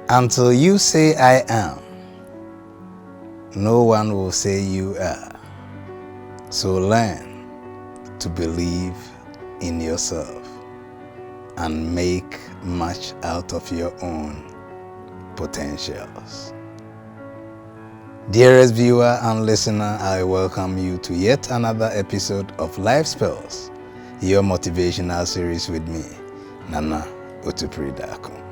Until you say I am, no one will say you are. So learn to believe in yourself and make much out of your own potentials. Dearest viewer and listener, I welcome you to yet another episode of Life Spells, your motivational series with me, Nana Otupridako.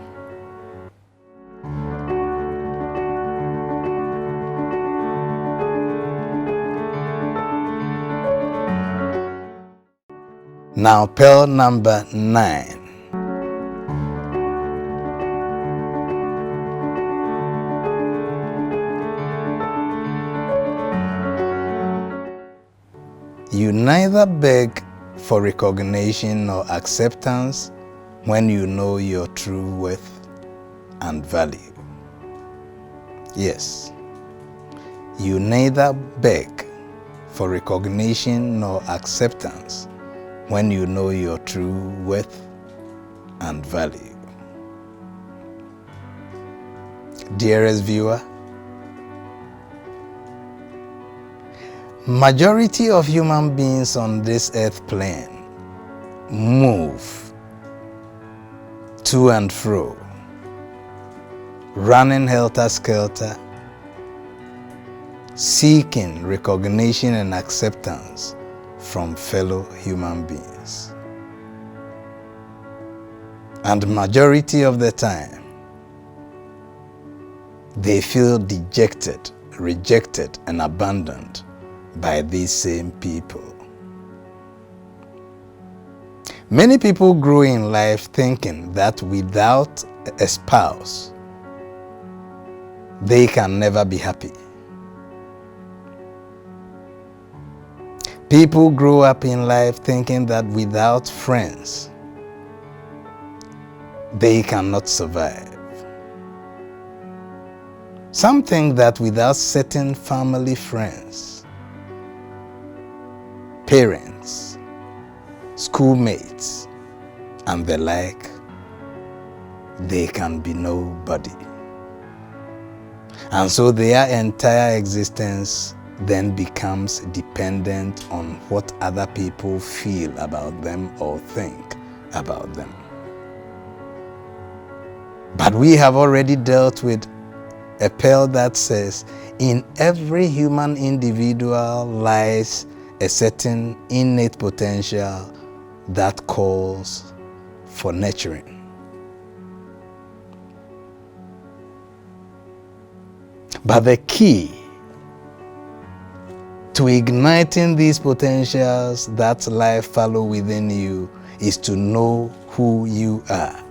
Now, pearl number 9. You neither beg for recognition or acceptance when you know your true worth and value. Yes, you neither beg for recognition nor acceptance when you know your true worth and value. Dearest viewer, majority of human beings on this earth plane move to and fro, running helter-skelter, seeking recognition and acceptance from fellow human beings. And majority of the time, they feel dejected, rejected, and abandoned by these same people. Many people grow in life thinking that without a spouse, they can never be happy. People grow up in life thinking that without friends, they cannot survive. Some think that without certain family friends, parents, schoolmates, and the like, they can be nobody. And so their entire existence then becomes dependent on what other people feel about them or think about them. But we have already dealt with a pearl that says, in every human individual lies a certain innate potential that calls for nurturing. But the key to igniting these potentials that life follow within you is to know who you are.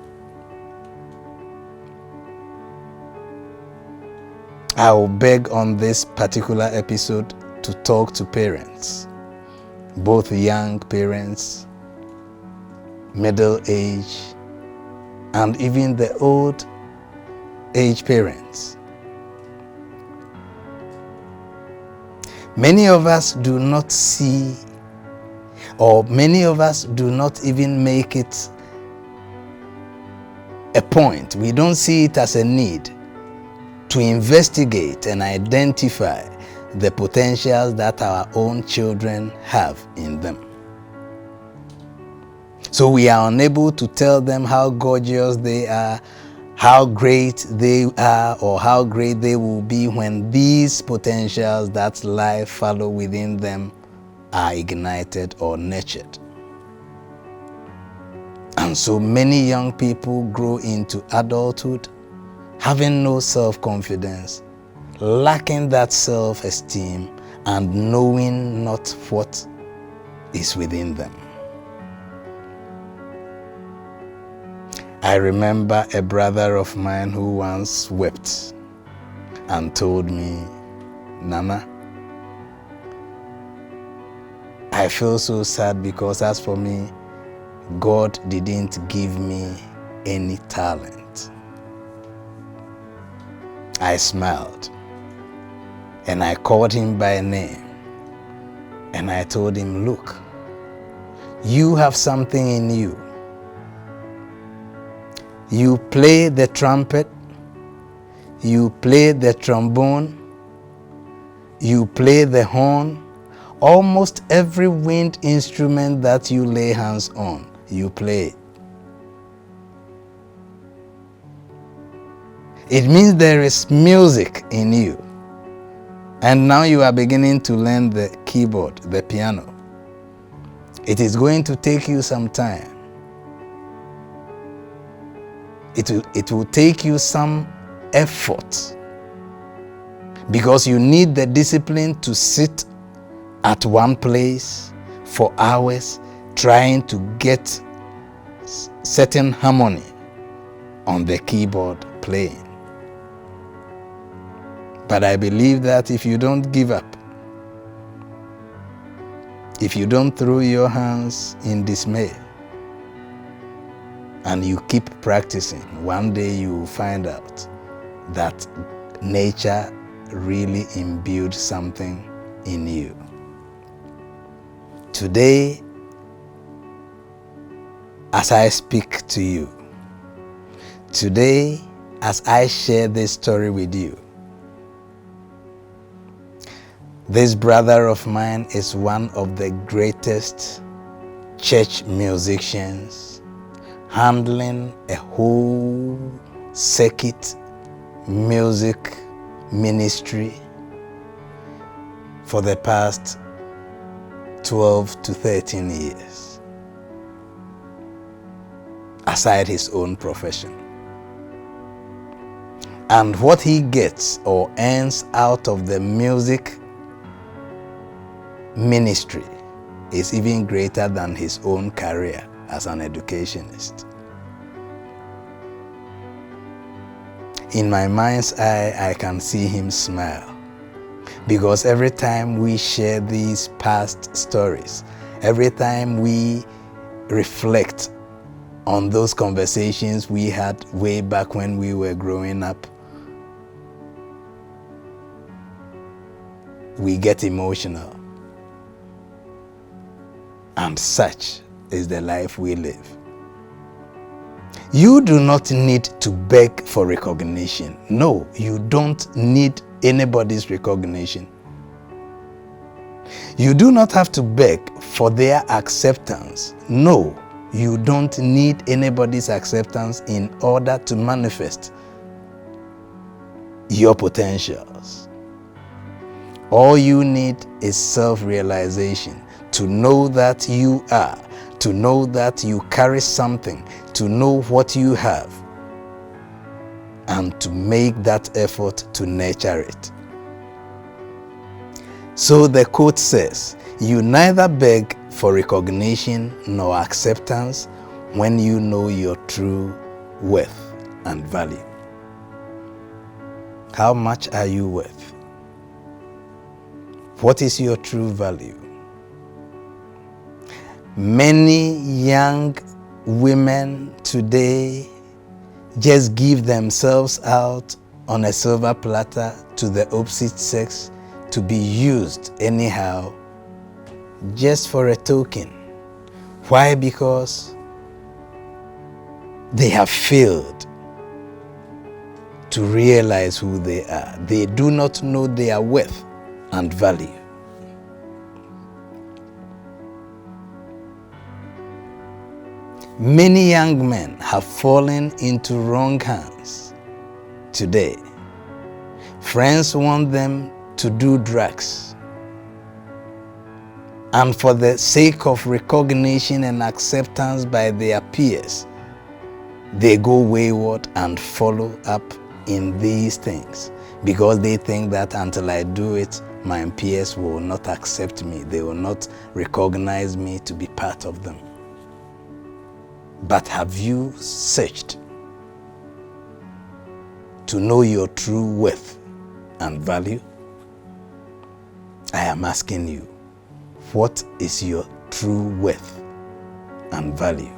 I will beg on this particular episode to talk to parents, both young parents, middle age, and even the old age parents. Many of us do not see, or many of us do not even make it a point. We don't see it as a need to investigate and identify the potentials that our own children have in them. So we are unable to tell them how gorgeous they are, how great they are, or how great they will be when these potentials that life follow within them are ignited or nurtured. And so many young people grow into adulthood having no self-confidence, lacking that self-esteem, and knowing not what is within them. I remember a brother of mine who once wept and told me, Nana, I feel so sad because as for me, God didn't give me any talent. I smiled and I called him by name and I told him, look, you have something in you. You play the trumpet, you play the trombone, you play the horn, almost every wind instrument that you lay hands on, you play it. It means there is music in you. And now you are beginning to learn the keyboard, the piano. It is going to take you some time. It will take you some effort, because you need the discipline to sit at one place for hours trying to get certain harmony on the keyboard playing. But I believe that if you don't give up, if you don't throw your hands in dismay, and you keep practicing, one day you will find out that nature really imbued something in you. Today, as I speak to you, today, as I share this story with you, this brother of mine is one of the greatest church musicians, handling a whole circuit music ministry for the past 12 to 13 years, aside his own profession. And what he gets or earns out of the music ministry is even greater than his own career as an educationist. In my mind's eye, I can see him smile, because every time we share these past stories, every time we reflect on those conversations we had way back when we were growing up, we get emotional. And such is the life we live. You do not need to beg for recognition. No, you don't need anybody's recognition. You do not have to beg for their acceptance. No, you don't need anybody's acceptance in order to manifest your potentials. All you need is self-realization, to know that you are, to know that you carry something, to know what you have, and to make that effort to nurture it. So the quote says, you neither beg for recognition nor acceptance when you know your true worth and value. How much are you worth? What is your true value? Many young women today just give themselves out on a silver platter to the opposite sex to be used anyhow, just for a token. Why? Because they have failed to realize who they are. They do not know their worth and value. Many young men have fallen into wrong hands today. Friends want them to do drugs, and for the sake of recognition and acceptance by their peers, they go wayward and follow up in these things, because they think that until I do it, my peers will not accept me. They will not recognize me to be part of them. But have you searched to know your true worth and value? I am asking you, what is your true worth and value?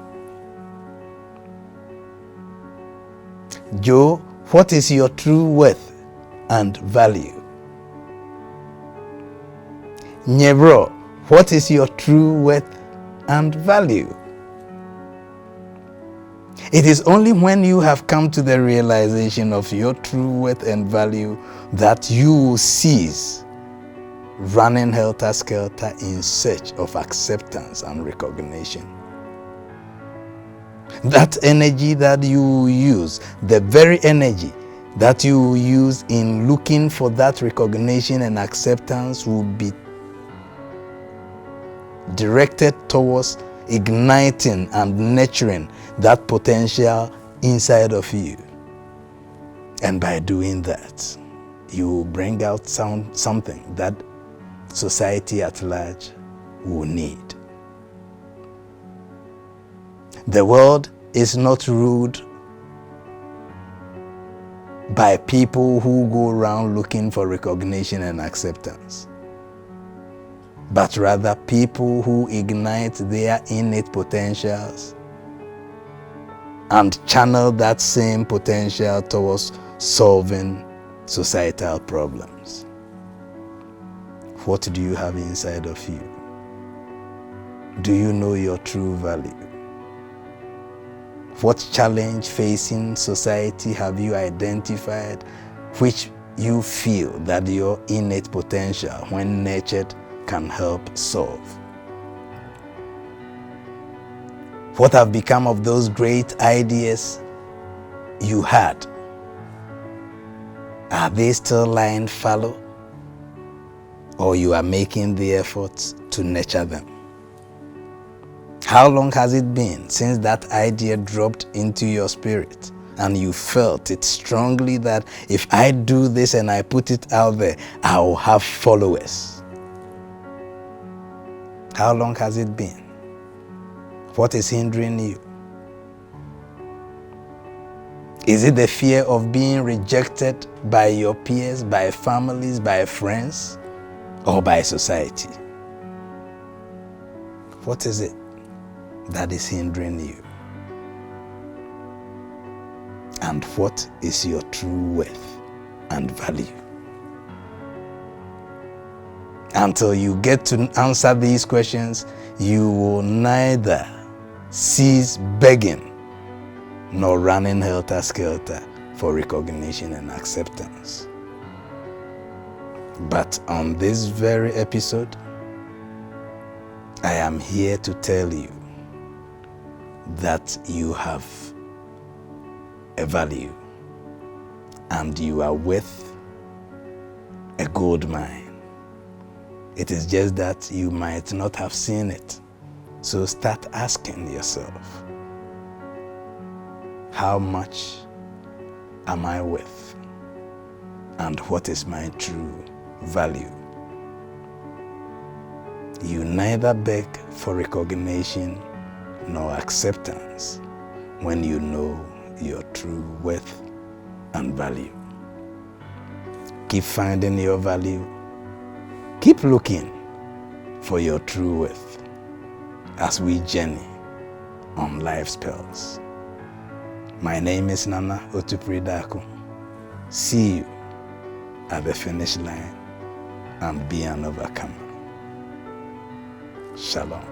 Joe, what is your true worth and value? Nyebro, what is your true worth and value? It is only when you have come to the realization of your true worth and value that you will cease running helter-skelter in search of acceptance and recognition. That energy that you use, the very energy that you use in looking for that recognition and acceptance, will be directed towards igniting and nurturing that potential inside of you. And by doing that, you will bring out something that society at large will need. The world is not ruled by people who go around looking for recognition and acceptance, but rather people who ignite their innate potentials and channel that same potential towards solving societal problems. What do you have inside of you? Do you know your true value? What challenge facing society have you identified which you feel that your innate potential, when nurtured, can help solve? What have become of those great ideas you had? Are they still lying fallow, or you are making the efforts to nurture them? How long has it been since that idea dropped into your spirit and you felt it strongly that if I do this and I put it out there, I will have followers? How long has it been? What is hindering you? Is it the fear of being rejected by your peers, by families, by friends, or by society? What is it that is hindering you? And what is your true worth and value? Until you get to answer these questions, you will neither cease begging nor running helter-skelter for recognition and acceptance. But on this very episode, I am here to tell you that you have a value and you are worth a gold mine. It is just that you might not have seen it. So start asking yourself, how much am I worth? And what is my true value? You neither beg for recognition nor acceptance when you know your true worth and value. Keep finding your value. Keep looking for your true worth as we journey on life spells. My name is Nana Otupridako. See you at the finish line and be an overcomer. Shalom.